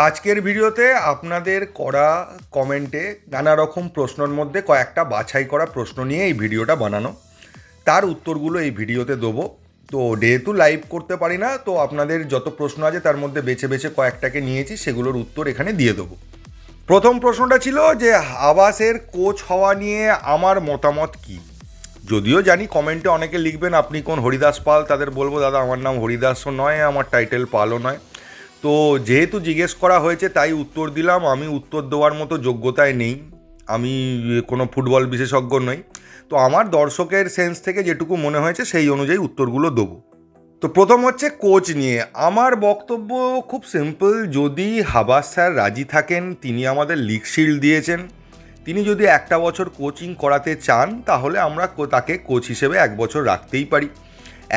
আজকের ভিডিওতে আপনাদের করা কমেন্টে নানা রকম প্রশ্নের মধ্যে কয়েকটা বাছাই করা প্রশ্ন নিয়ে এই ভিডিওটা বানানো। তার উত্তরগুলো এই ভিডিওতে দেবো। তো যেহেতু লাইভ করতে পারি না, তো আপনাদের যত প্রশ্ন আছে তার মধ্যে বেছে বেছে কয়েকটাকে নিয়েছি, সেগুলোর উত্তর এখানে দিয়ে দেবো। প্রথম প্রশ্নটা ছিল যে হাবাসের কোচ হওয়া নিয়ে আমার মতামত কী। যদিও জানি কমেন্টে অনেকে লিখবেন আপনি কোন হরিদাস পাল, তাদের বলবো দাদা আমার নাম হরিদাসও নয়, আমার টাইটেল পালও নয়। তো যেহেতু জিজ্ঞেস করা হয়েছে তাই উত্তর দিলাম। আমি উত্তর দেওয়ার মতো যোগ্যতায় নেই, আমি কোনো ফুটবল বিশেষজ্ঞ নই। তো আমার দর্শকের সেন্স থেকে যেটুকু মনে হয়েছে সেই অনুযায়ী উত্তরগুলো দেবো। তো প্রথম হচ্ছে কোচ নিয়ে আমার বক্তব্য খুব সিম্পল। যদি হাবাস স্যার রাজি থাকেন, তিনি আমাদের লিগ শিল্ড দিয়েছেন, তিনি যদি একটা বছর কোচিং করাতে চান তাহলে আমরা তাকে কোচ হিসেবে এক বছর রাখতেই পারি।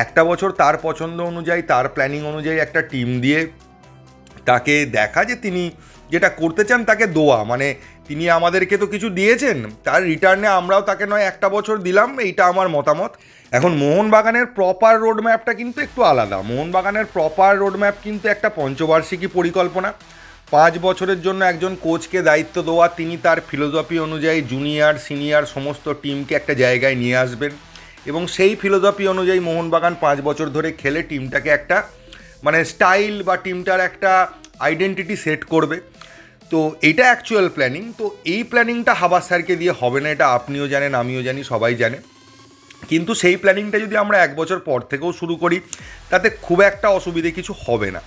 একটা বছর তার পছন্দ অনুযায়ী, তার প্ল্যানিং অনুযায়ী একটা টিম দিয়ে তাকে দেখা যে তিনি যেটা করতে চান তাকে দোয়া, মানে তিনি আমাদেরকে তো কিছু দিয়েছেন, তার রিটার্নে আমরাও তাকে নয় একটা বছর দিলাম, এইটা আমার মতামত। এখন মোহনবাগানের প্রপার রোডম্যাপটা কিন্তু একটু আলাদা। মোহনবাগানের প্রপার রোডম্যাপ কিন্তু একটা পঞ্চবার্ষিকী পরিকল্পনা। 5 বছরের জন্য একজন কোচকে দায়িত্ব দেওয়া, তিনি তার ফিলোসফি অনুযায়ী জুনিয়র সিনিয়র সমস্ত টিমকে একটা জায়গায় নিয়ে আসবেন এবং সেই ফিলোসফি অনুযায়ী মোহনবাগান 5 বছর ধরে খেলে টিমটাকে একটা মানে স্টাইল বা টিমটার একটা আইডেন্টিটি সেট করবে। তো এইটা অ্যাকচুয়াল প্ল্যানিং। তো এই প্ল্যানিংটা হাবাস স্যারকে দিয়ে হবে না, এটা আপনিও জানেন, আমিও জানি, সবাই জানে। কিন্তু সেই প্ল্যানিংটা যদি আমরা এক বছর পর থেকেও শুরু করি তাতে খুব একটা অসুবিধে কিছু হবে না।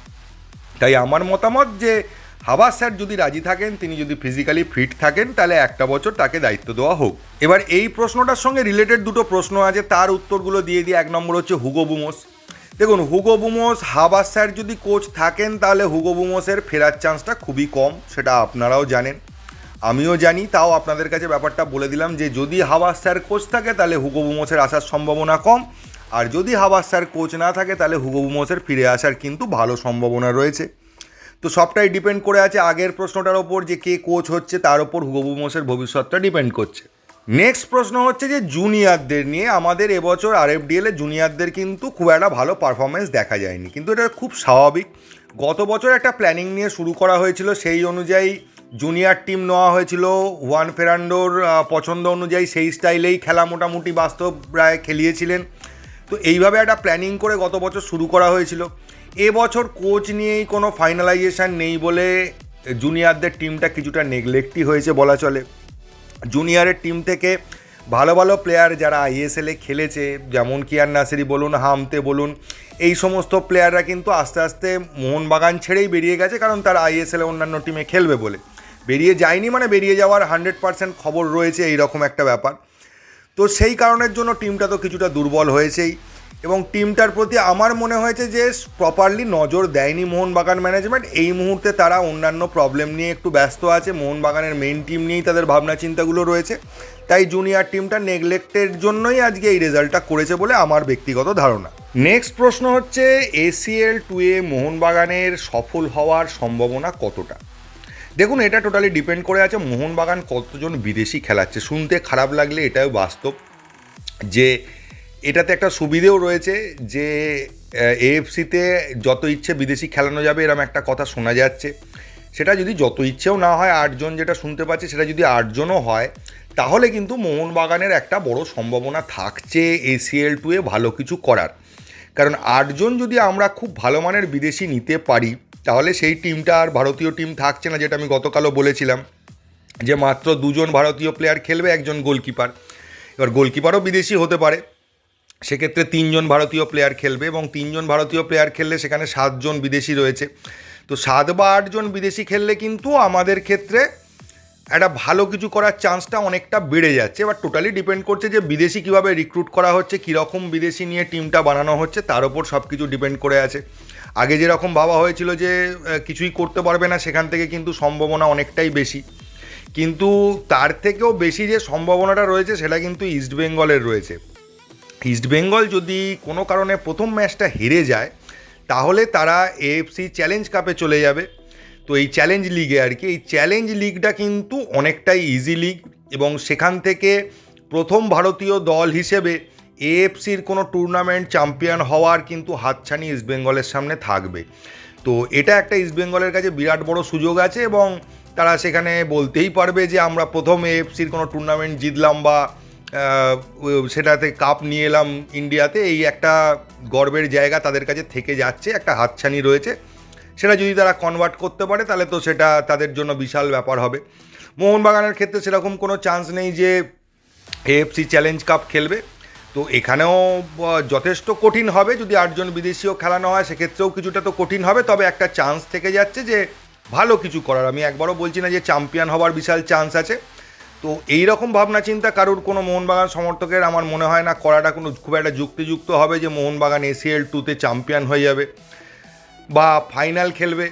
তাই আমার মতামত যে হাবাস স্যার যদি রাজি থাকেন, তিনি যদি ফিজিক্যালি ফিট থাকেন, তাহলে একটা বছর তাকে দায়িত্ব দেওয়া হোক। এবার এই প্রশ্নটার সঙ্গে রিলেটেড দুটো প্রশ্ন আছে, তার উত্তরগুলো দিয়ে দিই। এক নম্বর হচ্ছে হুগো বুমোস। দেখুন, হুগো বুমোস হাবাস স্যার যদি কোচ থাকেন তাহলে হুগো বুমোসের ফেরার চান্সটা খুবই কম, সেটা আপনারাও জানেন, আমিও জানি। তাও আপনাদের কাছে ব্যাপারটা বলে দিলাম যে যদি হাবাস স্যার কোচ থাকে তাহলে হুগো বুমোসের আসার সম্ভাবনা কম, আর যদি হাবাস স্যার কোচ না থাকে তাহলে হুগো বুমোসের ফিরে আসার কিন্তু ভালো সম্ভাবনা রয়েছে। তো সবটাই ডিপেন্ড করে আছে আগের প্রশ্নটার ওপর, যে কে কোচ হচ্ছে তার ওপর হুগো বুমোসের ভবিষ্যৎটা ডিপেন্ড করছে। নেক্সট প্রশ্ন হচ্ছে যে জুনিয়রদের নিয়ে। আমাদের এবছর আরএফডিএলে জুনিয়রদের কিন্তু খুব একটা ভালো পারফরমেন্স দেখা যায়নি, কিন্তু এটা খুব স্বাভাবিক। গত বছর একটা প্ল্যানিং নিয়ে শুরু করা হয়েছিল, সেই অনুযায়ী জুনিয়র টিম নেওয়া হয়েছিল, ওয়ান ফেরান্ডোর পছন্দ অনুযায়ী সেই স্টাইলেই খেলা মোটামুটি বাস্তব প্রায় খেলিয়েছিলেন। তো এইভাবে একটা প্ল্যানিং করে গত বছর শুরু করা হয়েছিল। এবছর কোচ নিয়েই কোনো ফাইনালাইজেশান নেই বলে জুনিয়রদের টিমটা কিছুটা নেগলেক্টই হয়েছে বলা চলে। জুনিয়রের টিম থেকে ভালো ভালো প্লেয়ার যারা আইএসএলে খেলেছে, যেমন কিয়ার নাসিরি বলুন, হামতে বলুন, এই সমস্ত প্লেয়াররা কিন্তু আস্তে আস্তে মোহনবাগান ছেড়েই বেরিয়ে গেছে, কারণ তারা আইএসএলে অন্যান্য টিমে খেলবে বলে। বেরিয়ে যায়নি মানে বেরিয়ে যাওয়ার 100% খবর রয়েছে, এইরকম একটা ব্যাপার। তো সেই কারণের জন্য টিমটা তো কিছুটা দুর্বল হয়েছেই, এবং টিমটার প্রতি আমার মনে হয়েছে যে প্রপারলি নজর দেয়নি মোহনবাগান ম্যানেজমেন্ট। এই মুহূর্তে তারা অন্যান্য প্রবলেম নিয়ে একটু ব্যস্ত আছে, মোহনবাগানের মেইন টিম নিয়েই তাদের ভাবনা চিন্তাগুলো রয়েছে। তাই জুনিয়র টিমটা নেগলেক্টের জন্যই আজকে এই রেজাল্টটা করেছে বলে আমার ব্যক্তিগত ধারণা। নেক্সট প্রশ্ন হচ্ছে ACL 2-এ মোহনবাগানের সফল হওয়ার সম্ভাবনা কতটা। দেখুন, এটা টোটালি ডিপেন্ড করে আছে মোহনবাগান কতজন বিদেশি খেলাচ্ছে। শুনতে খারাপ লাগলে এটাও বাস্তব যে এটাতে একটা সুবিধেও রয়েছে যে AFCতে যত ইচ্ছে বিদেশি খেলানো যাবে, এরকম একটা কথা শোনা যাচ্ছে। সেটা যদি যত ইচ্ছেও না হয়, 8 জন যেটা শুনতে পাচ্ছি, সেটা যদি 8 জনও হয়, তাহলে কিন্তু মোহনবাগানের একটা বড় সম্ভাবনা থাকছে ACL 2-এ ভালো কিছু করার। কারণ 8 জন যদি আমরা খুব ভালো মানের বিদেশি নিতে পারি তাহলে সেই টিমটা আর ভারতীয় টিম থাকছে না, যেটা আমি গতকালও বলেছিলাম যে মাত্র 2 জন ভারতীয় প্লেয়ার খেলবে, একজন গোলকিপার। এবার গোলকিপারও বিদেশি হতে পারে, সেক্ষেত্রে 3 জন ভারতীয় প্লেয়ার খেলবে, এবং 3 জন ভারতীয় প্লেয়ার খেললে সেখানে 7 জন বিদেশি রয়েছে। তো 7 বা 8 জন বিদেশি খেললে কিন্তু আমাদের ক্ষেত্রে একটা ভালো কিছু করার চান্সটা অনেকটা বেড়ে যাচ্ছে। এবার টোটালি ডিপেন্ড করছে যে বিদেশি কীভাবে রিক্রুট করা হচ্ছে, কীরকম বিদেশি নিয়ে টিমটা বানানো হচ্ছে, তার ওপর সব কিছু ডিপেন্ড করে আছে। আগে যেরকম ভাবা হয়েছিল যে কিছুই করতে পারবে না, সেখান থেকে কিন্তু সম্ভাবনা অনেকটাই বেশি। কিন্তু তার থেকেও বেশি যে সম্ভাবনাটা রয়েছে সেটা কিন্তু ইস্টবেঙ্গলের রয়েছে। ইস্টবেঙ্গল যদি কোনো কারণে প্রথম ম্যাচটা হেরে যায় তাহলে তারা AFC চ্যালেঞ্জ কাপে চলে যাবে। তো এই চ্যালেঞ্জ লিগে আর কি, এই চ্যালেঞ্জ লিগটা কিন্তু অনেকটাই ইজি লিগ, এবং সেখান থেকে প্রথম ভারতীয় দল হিসেবে AFCর কোনো টুর্নামেন্ট চ্যাম্পিয়ন হওয়ার কিন্তু হাতছানি ইস্টবেঙ্গলের সামনে থাকবে। তো এটা একটা ইস্টবেঙ্গলের কাছে বিরাট বড় সুযোগ আছে এবং তারা সেখানে বলতেই পারবে যে আমরা প্রথম এএফসির কোনো টুর্নামেন্ট জিতলাম বা সেটাতে কাপ নিয়ে এলাম ইন্ডিয়াতে, এই একটা গর্বের জায়গা তাদের কাছে থেকে যাচ্ছে, একটা হাতছানি রয়েছে। সেটা যদি তারা কনভার্ট করতে পারে তাহলে তো সেটা তাদের জন্য বিশাল ব্যাপার হবে। মোহনবাগানের ক্ষেত্রে সেরকম কোনো চান্স নেই যে এএফসি চ্যালেঞ্জ কাপ খেলবে, তো এখানেও যথেষ্ট কঠিন হবে। যদি 8জন বিদেশিও খেলানো হয় সেক্ষেত্রেও কিছুটা তো কঠিন হবে, তবে একটা চান্স থেকে যাচ্ছে যে ভালো কিছু করার। আমি একবারও বলছি না যে চ্যাম্পিয়ন হওয়ার বিশাল চান্স আছে। তো এই রকম ভাবনা চিন্তা কারুর কোনো মোহনবাগান সমর্থকের আমার মনে হয় না করাটা কোনো খুব একটা যুক্তিযুক্ত হবে যে মোহনবাগান ACL 2-তে চ্যাম্পিয়ন হয়ে যাবে বা ফাইনাল খেলবে।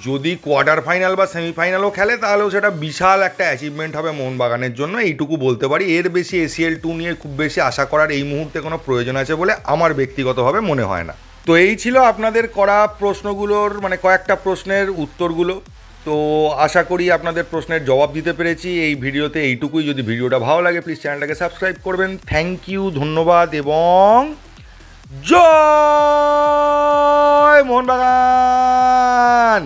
যদি কোয়ার্টার ফাইনাল বা সেমিফাইনালও খেলে তাহলেও সেটা বিশাল একটা অ্যাচিভমেন্ট হবে মোহনবাগানের জন্য, এইটুকু বলতে পারি। এর বেশি ACL 2 নিয়ে খুব বেশি আশা করার এই মুহূর্তে কোনো প্রয়োজন আছে বলে আমার ব্যক্তিগতভাবে মনে হয় না। তো এই ছিল আপনাদের করা প্রশ্নগুলোর মানে কয়েকটা প্রশ্নের উত্তরগুলো। তো আশা করি আপনাদের প্রশ্নের জবাব দিতে পেরেছি এই ভিডিওতে, এইটুকুই। যদি ভিডিওটা ভালো লাগে প্লিজ চ্যানেলটাকে সাবস্ক্রাইব করবেন। থ্যাংক ইউ, ধন্যবাদ এবং জয় মোহনবাগান।